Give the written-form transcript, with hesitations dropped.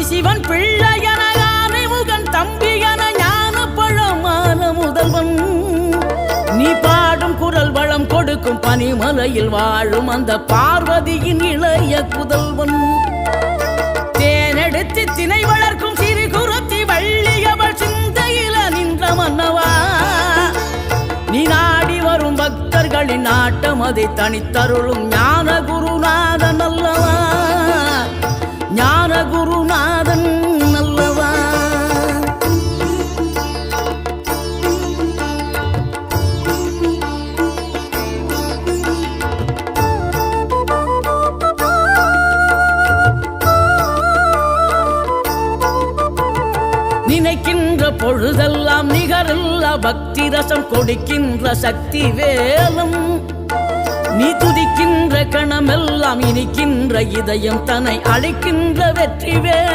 சிவன் பிள்ளையன முகன் தம்பியன ஞான பழமான முதல்வன் நீ பாடும் குரல் வளம் கொடுக்கும் பனிமலையில் வாழும் அந்த பார்வதியின் இளைய புதல்வன் தேனெடுத்து திணை வளர்க்கும் சிறு குருத்தி வள்ளியவள் சிந்தையில நின்ற மன்னவா நீ நாடி வரும் பக்தர்களின் நாட்டம் அதை தனித்தருளும் ஞான குருநாதன் அல்லவா ஞான குருநாதன் அல்லவா நினைக்கின்ற பொழுதெல்லாம் நிகரில்ல பக்தி ரசம் கொடுக்கின்ற சக்தி வேலும் நீ துதிக்கின்ற கணமெல்லாம் இனிக்கின்ற இதயம் தன்னை அழைக்கின்ற வெற்றி வே